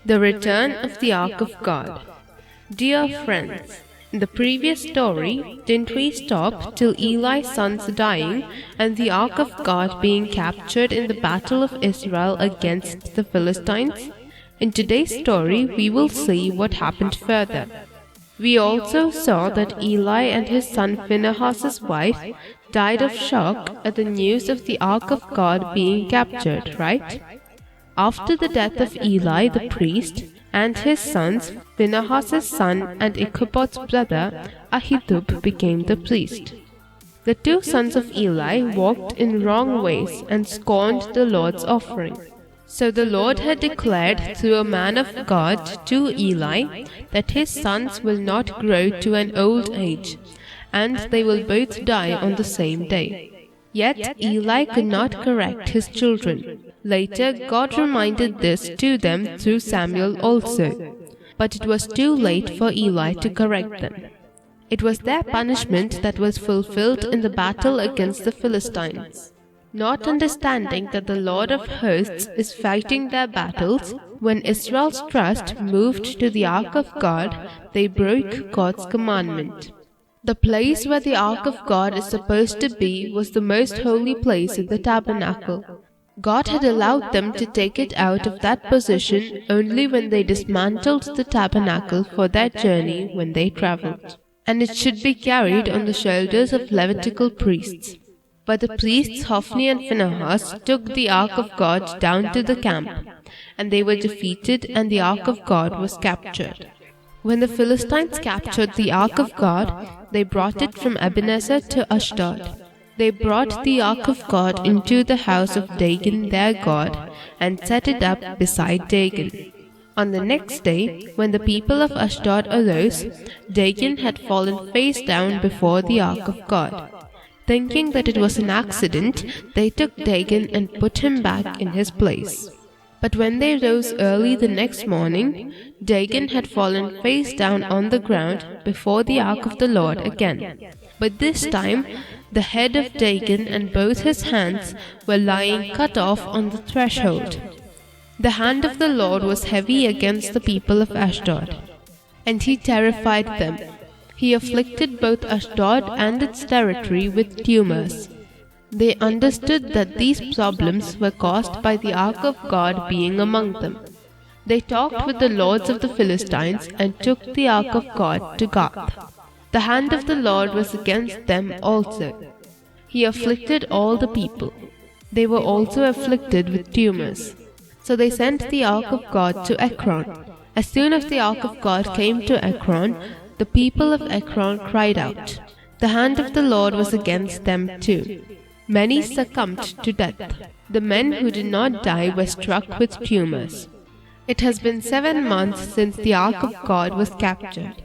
The return of the Ark of God. Dear friends, in the previous story, didn't we stop till Eli's sons dying and the Ark of God being captured in the battle of Israel against the Philistines? In today's story, we will see what happened further. We also saw that Eli and his son Phinehas' wife died of shock at the news of the Ark of God being captured, right? After the death of Eli the priest and his sons, Phinehas' son and Ichabod's brother, Ahitub, became the priest. The two sons of Eli walked in wrong ways and scorned the Lord's offering. So the Lord had declared through a man of God to Eli that his sons will not grow to an old age, and they will both die on the same day. Yet Eli could not correct his children. Later, God reminded this to them through Samuel also, but it was too late for Eli to correct them. It was their punishment that was fulfilled in the battle against the Philistines. Not understanding that the Lord of hosts is fighting their battles, when Israel's trust moved to the Ark of God, they broke God's commandment. The place where the Ark of God is supposed to be was the most holy place in the tabernacle. God had allowed them to take it out of that position only when they dismantled the tabernacle for their journey when they traveled, and it should be carried on the shoulders of Levitical priests. But the priests Hophni and Phinehas took the Ark of God down to the camp, and they were defeated, and the Ark of God was captured. When the Philistines captured the Ark of God, they brought it from Ebenezer to Ashdod. They brought the Ark of God into the house of Dagon their god, and set it up beside Dagon. On the next day, when the people of Ashdod arose, Dagon had fallen face down before the Ark of God. Thinking that it was an accident, they took Dagon and put him back in his place. But when they rose early the next morning, Dagon had fallen face down on the ground before the Ark of the Lord again. But this time, the head of Dagon and both his hands were lying cut off on the threshold. The hand of the Lord was heavy against the people of Ashdod, and he terrified them. He afflicted both Ashdod and its territory with tumors. They understood that these problems were caused by the Ark of God being among them. They talked with the lords of the Philistines and took the Ark of God to Gath. The hand of the Lord was against them also. He afflicted all the people. They were also afflicted with tumors. So they sent the Ark of God to Ekron. As soon as the Ark of God came to Ekron, the people of Ekron cried out. The hand of the Lord was against them too. Many succumbed to death. The men who did not die were struck with tumors. It has been 7 months since the Ark of God was captured.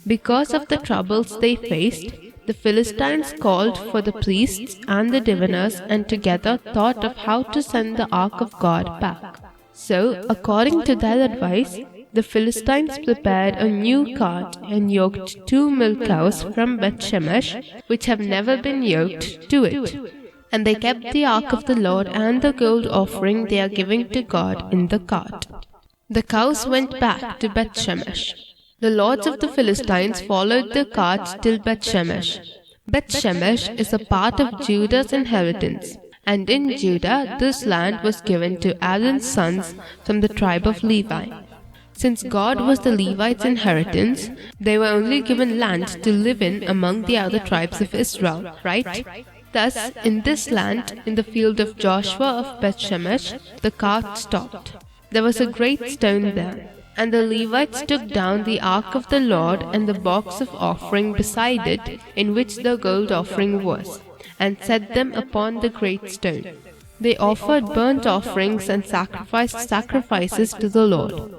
Because of the troubles they faced, the Philistines called for the priests and the diviners and together thought of how to send the Ark of God back. So, according to their advice, the Philistines prepared a new cart and yoked 2 milk cows from Beth-Shemesh, which have never been yoked, to it. And they kept the Ark of the Lord and the gold offering they are giving to God in the cart. The cows went back to Beth-Shemesh. The lords of the Philistines followed the cart till Beth-Shemesh. Beth-Shemesh is a part of Judah's inheritance, and in Judah this land was given to Aaron's sons from the tribe of Levi. Since God was the Levites' inheritance, they were only given land to live in among the other tribes of Israel, right? Thus, in this land, in the field of Joshua of Beth-Shemesh, the cart stopped. There was a great stone there, and the Levites took down the Ark of the Lord and the box of offering beside it, in which the gold offering was, and set them upon the great stone. They offered burnt offerings and sacrificed sacrifices to the Lord.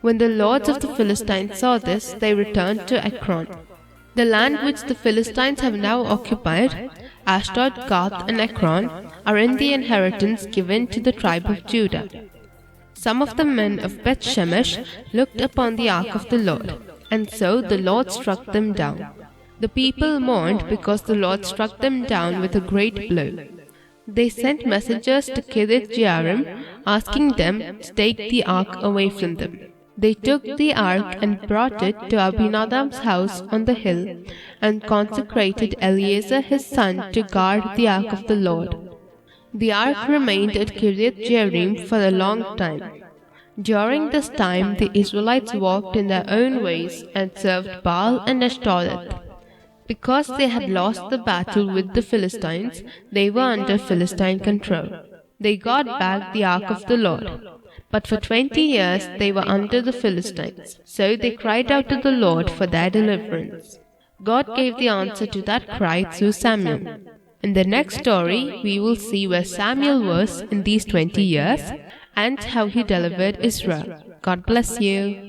When the lords of the Philistines saw this, they returned to Ekron. The land which the Philistines have now occupied, Ashdod, Gath, and Ekron, are in the inheritance given to the tribe of Judah. Some of the men of Beth-Shemesh looked upon the Ark of the Lord, and so the Lord struck them down. The people mourned because the Lord struck them down with a great blow. They sent messengers to Kiriath-Jearim, asking them to take the ark away from them. They took the ark and brought it to Abinadab's house on the hill, and consecrated Eleazar his son to guard the ark of the Lord. The ark remained at Kiriath-Jearim for a long time. During this time the Israelites walked in their own ways and served Baal and Ashtoreth. Because they had lost the battle with the Philistines, they were under Philistine control. They got back the ark of the Lord. But for 20 years they were under the Philistines, so they cried out to the Lord for their deliverance. God gave the answer to that cry through Samuel. In the next story, we will see where Samuel was in these 20 years and how he delivered Israel. God bless you.